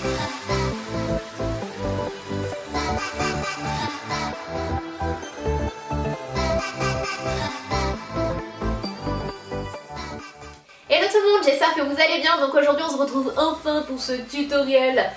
Hello tout le monde, j'espère que vous allez bien. Donc aujourd'hui on se retrouve enfin pour ce tutoriel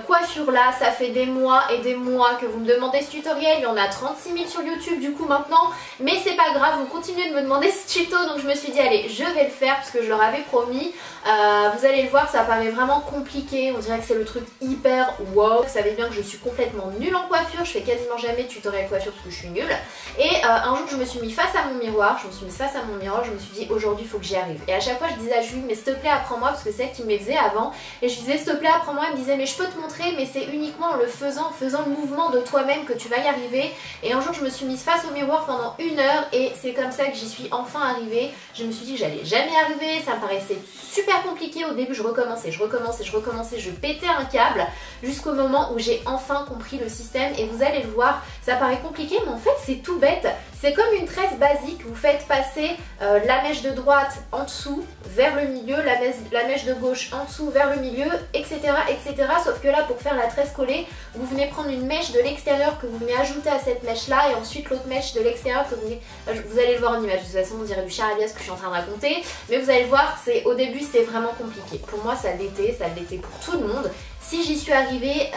coiffure là. Ça fait des mois et des mois que vous me demandez ce tutoriel. Il y en a 36 000 sur YouTube du coup maintenant. Mais c'est pas grave, vous continuez de me demander ce tuto. Donc je me suis dit allez, je vais le faire parce que je leur avais promis. Vous allez le voir, ça paraît vraiment compliqué. On dirait que c'est le truc hyper wow. Vous savez bien que je suis complètement nulle en coiffure. Je fais quasiment jamais de tutoriel coiffure parce que je suis nulle. Et un jour je me suis mis face à mon miroir. Je me suis dit aujourd'hui il faut que j'y arrive. Et à chaque fois je disais à Julie mais s'il te plaît apprends-moi, parce que c'est elle qui me les faisait avant. Et je disais s'il te plaît apprends-moi, elle me disait mais je peux te montrer, mais c'est uniquement en le faisant, le mouvement de toi-même que tu vas y arriver. Et un jour je me suis mise face au miroir pendant 1 heure et c'est comme ça que j'y suis enfin arrivée. Je me suis dit que j'allais jamais y arriver, ça me paraissait super compliqué au début, je recommençais, je pétais un câble jusqu'au moment où j'ai enfin compris le système. Et vous allez le voir, ça paraît compliqué mais en fait c'est tout bête. C'est comme une tresse basique, vous faites passer la mèche de droite en dessous vers le milieu, la mèche de gauche en dessous vers le milieu, etc., etc. Sauf que là, pour faire la tresse collée, vous venez prendre une mèche de l'extérieur que vous venez ajouter à cette mèche-là et ensuite l'autre mèche de l'extérieur que vous venez... Vous allez le voir en image, de toute façon on dirait du charabia ce que je suis en train de raconter. Mais vous allez le voir, au début c'est vraiment compliqué. Pour moi ça l'était pour tout le monde. Si j'y suis arrivée,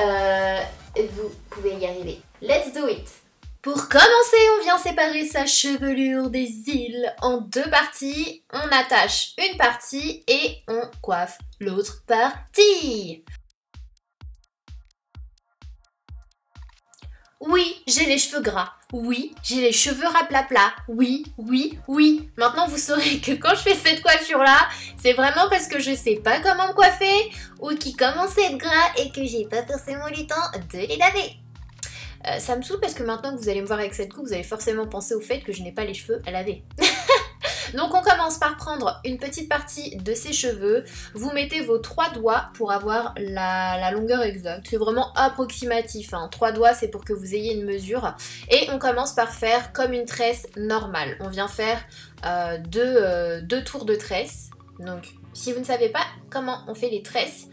vous pouvez y arriver. Let's do it! Pour commencer, on vient séparer sa chevelure des îles en 2 parties. On attache une partie et on coiffe l'autre partie. Oui, j'ai les cheveux gras. Oui, j'ai les cheveux raplapla. Oui, oui, oui. Maintenant, vous saurez que quand je fais cette coiffure-là, c'est vraiment parce que je sais pas comment me coiffer ou qu'ils commencent à être gras et que j'ai pas forcément le temps de les laver. Ça me saoule parce que maintenant que vous allez me voir avec cette coupe, vous allez forcément penser au fait que je n'ai pas les cheveux à laver. Donc on commence par prendre une petite partie de ses cheveux. Vous mettez vos 3 doigts pour avoir la longueur exacte. C'est vraiment approximatif, hein. 3 doigts c'est pour que vous ayez une mesure. Et on commence par faire comme une tresse normale. On vient faire 2 tours de tresse. Donc si vous ne savez pas comment on fait les tresses,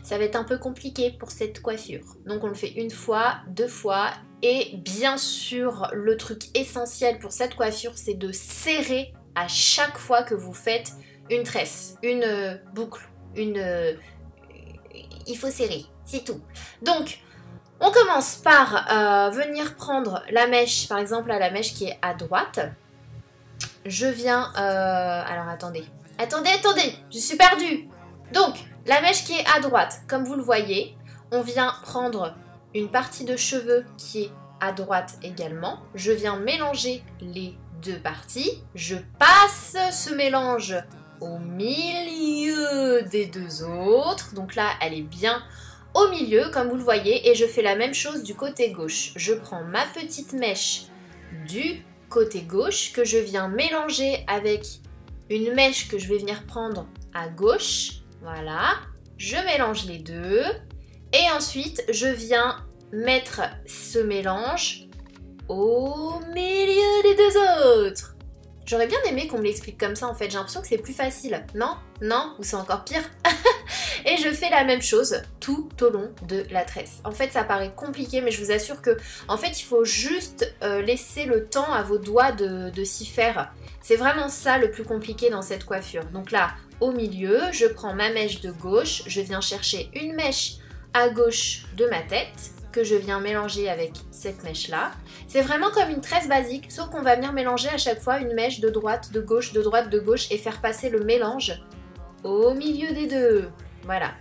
ça va être un peu compliqué pour cette coiffure. Donc on le fait 1 fois, 2 fois. Et bien sûr, le truc essentiel pour cette coiffure, c'est de serrer à chaque fois que vous faites une tresse, une boucle, il faut serrer, c'est tout. Donc, on commence par venir prendre la mèche, par exemple la mèche qui est à droite. Je viens... alors attendez, je suis perdue. Donc, la mèche qui est à droite, comme vous le voyez, on vient prendre une partie de cheveux qui est à droite également. Je viens mélanger les 2 parties. Je passe ce mélange au milieu des 2 autres. Donc là, elle est bien au milieu, comme vous le voyez. Et je fais la même chose du côté gauche. Je prends ma petite mèche du côté gauche que je viens mélanger avec une mèche que je vais venir prendre à gauche. Voilà, je mélange les 2 et ensuite je viens mettre ce mélange au milieu des 2 autres. J'aurais bien aimé qu'on me l'explique comme ça en fait, j'ai l'impression que c'est plus facile. Non? Non? Ou c'est encore pire? Et je fais la même chose tout au long de la tresse. En fait ça paraît compliqué mais je vous assure que en fait il faut juste laisser le temps à vos doigts de s'y faire. C'est vraiment ça le plus compliqué dans cette coiffure. Donc là, au milieu, je prends ma mèche de gauche, je viens chercher une mèche à gauche de ma tête que je viens mélanger avec cette mèche-là. C'est vraiment comme une tresse basique, sauf qu'on va venir mélanger à chaque fois une mèche de droite, de gauche, de droite, de gauche et faire passer le mélange au milieu des 2. Voilà.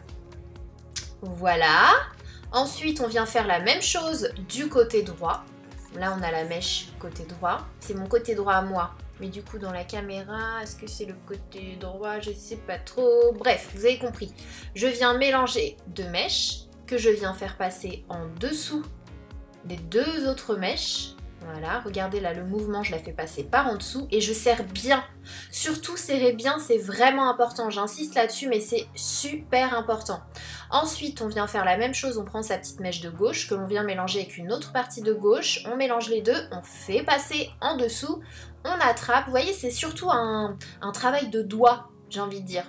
Voilà. Ensuite, on vient faire la même chose du côté droit. Là, on a la mèche côté droit. C'est mon côté droit à moi. Mais du coup, dans la caméra, est-ce que c'est le côté droit? Je sais pas trop. Bref, vous avez compris. Je viens mélanger 2 mèches que je viens faire passer en dessous des 2 autres mèches. Voilà, regardez là, le mouvement, je la fais passer par en dessous et je serre bien. Surtout, serrer bien, c'est vraiment important. J'insiste là-dessus, mais c'est super important. Ensuite, on vient faire la même chose. On prend sa petite mèche de gauche que l'on vient mélanger avec une autre partie de gauche. On mélange les 2, on fait passer en dessous. On attrape. Vous voyez, c'est surtout un travail de doigt, j'ai envie de dire.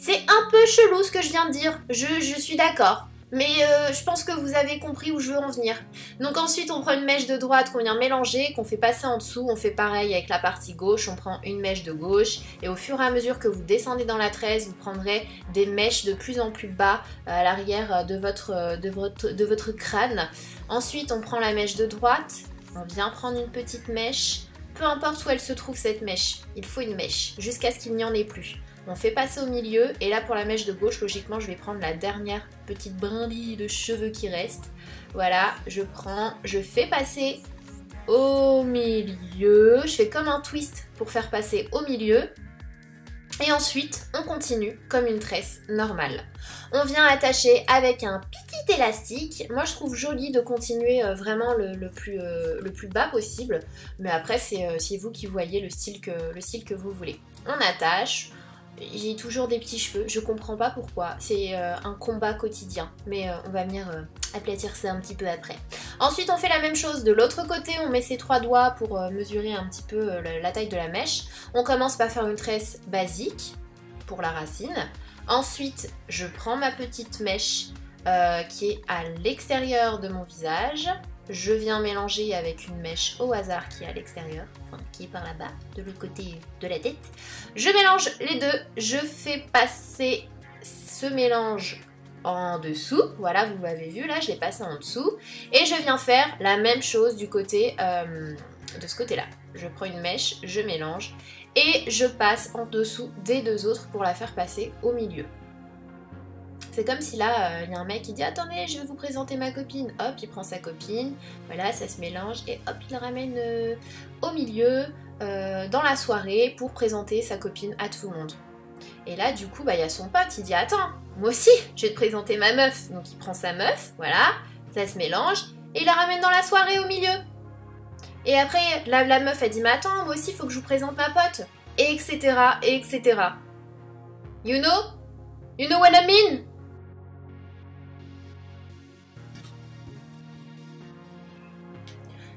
C'est un peu chelou ce que je viens de dire, je suis d'accord. Mais je pense que vous avez compris où je veux en venir. Donc ensuite on prend une mèche de droite qu'on vient mélanger, qu'on fait passer en dessous. On fait pareil avec la partie gauche, on prend une mèche de gauche. Et au fur et à mesure que vous descendez dans la tresse, vous prendrez des mèches de plus en plus bas à l'arrière de votre crâne. Ensuite on prend la mèche de droite, on vient prendre une petite mèche. Peu importe où elle se trouve cette mèche, il faut une mèche, jusqu'à ce qu'il n'y en ait plus. On fait passer au milieu, et là pour la mèche de gauche, logiquement je vais prendre la dernière petite brindille de cheveux qui reste. Voilà, je fais passer au milieu, je fais comme un twist pour faire passer au milieu. Et ensuite, on continue comme une tresse normale. On vient attacher avec un petit élastique. Moi, je trouve joli de continuer vraiment le plus bas possible. Mais après, c'est vous qui voyez le style que vous voulez. On attache. J'ai toujours des petits cheveux, je comprends pas pourquoi, c'est un combat quotidien, mais on va venir aplatir ça un petit peu après. Ensuite on fait la même chose de l'autre côté, on met ses 3 doigts pour mesurer un petit peu la taille de la mèche. On commence par faire une tresse basique pour la racine. Ensuite je prends ma petite mèche qui est à l'extérieur de mon visage. Je viens mélanger avec une mèche au hasard qui est à l'extérieur, enfin, qui est par là-bas, de l'autre côté de la tête. Je mélange les deux, je fais passer ce mélange en dessous. Voilà, vous m'avez vu, là, je l'ai passé en dessous. Et je viens faire la même chose du côté de ce côté-là. Je prends une mèche, je mélange et je passe en dessous des deux autres pour la faire passer au milieu. C'est comme si là, il y a un mec qui dit « Attendez, je vais vous présenter ma copine ». Hop, il prend sa copine, voilà, ça se mélange et hop, il la ramène au milieu dans la soirée pour présenter sa copine à tout le monde. Et là, du coup, il y a son pote, il dit « Attends, moi aussi, je vais te présenter ma meuf ». Donc il prend sa meuf, voilà, ça se mélange et il la ramène dans la soirée au milieu. Et après, la meuf, elle dit « Mais attends, moi aussi, il faut que je vous présente ma pote ». Et etc, et etc. You know? You know what I mean?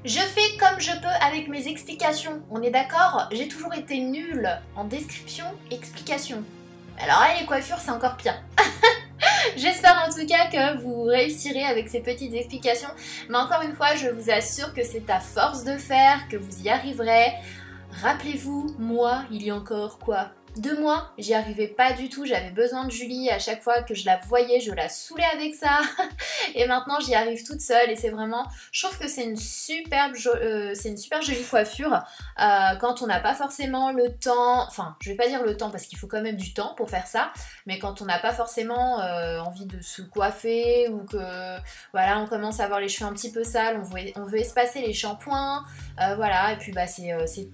Je fais comme je peux avec mes explications, on est d'accord? J'ai toujours été nulle en description et explication. Alors là, les coiffures, c'est encore pire. J'espère en tout cas que vous réussirez avec ces petites explications. Mais encore une fois, je vous assure que c'est à force de faire que vous y arriverez. Rappelez-vous, moi, il y a encore quoi? 2 mois, j'y arrivais pas du tout, j'avais besoin de Julie, à chaque fois que je la voyais, je la saoulais avec ça. Et maintenant, j'y arrive toute seule et c'est vraiment... Je trouve que c'est une super jolie coiffure quand on n'a pas forcément le temps... Enfin, je vais pas dire le temps parce qu'il faut quand même du temps pour faire ça, mais quand on n'a pas forcément envie de se coiffer ou que voilà, on commence à avoir les cheveux un petit peu sales, on veut espacer les shampoings, voilà, et puis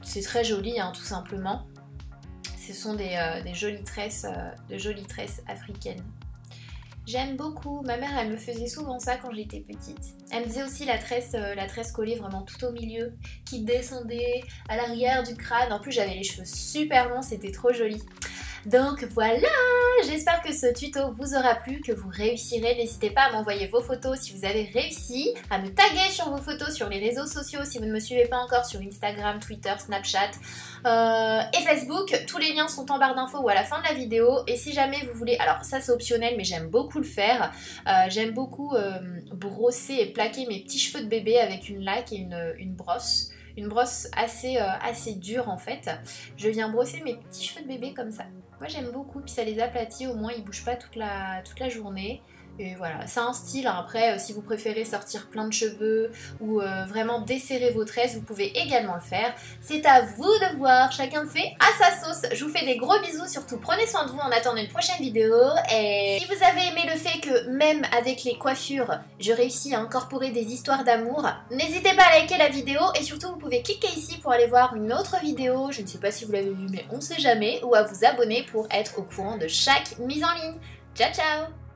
c'est très joli, hein, tout simplement. Ce sont des jolies tresses africaines. J'aime beaucoup. Ma mère, elle me faisait souvent ça quand j'étais petite. Elle me faisait aussi la tresse collée vraiment tout au milieu, qui descendait à l'arrière du crâne. En plus, j'avais les cheveux super longs, c'était trop joli. Donc voilà, j'espère que ce tuto vous aura plu, que vous réussirez. N'hésitez pas à m'envoyer vos photos si vous avez réussi, à me taguer sur vos photos sur les réseaux sociaux si vous ne me suivez pas encore sur Instagram, Twitter, Snapchat et Facebook. Tous les liens sont en barre d'infos ou à la fin de la vidéo. Et si jamais vous voulez, alors ça c'est optionnel mais j'aime beaucoup le faire, j'aime beaucoup brosser et plaquer mes petits cheveux de bébé avec une laque et une brosse. Une brosse assez dure en fait. Je viens brosser mes petits cheveux de bébé comme ça. Moi j'aime beaucoup, puis ça les aplatit, au moins ils bougent pas toute la journée. Et voilà, c'est un style, hein. Après si vous préférez sortir plein de cheveux ou vraiment desserrer vos tresses, vous pouvez également le faire. C'est à vous de voir, chacun fait à sa sauce. Je vous fais des gros bisous, surtout prenez soin de vous en attendant une prochaine vidéo. Et si vous avez aimé le fait que même avec les coiffures, je réussis à incorporer des histoires d'amour, n'hésitez pas à liker la vidéo et surtout vous pouvez cliquer ici pour aller voir une autre vidéo, je ne sais pas si vous l'avez vue mais on sait jamais, ou à vous abonner pour être au courant de chaque mise en ligne. Ciao ciao!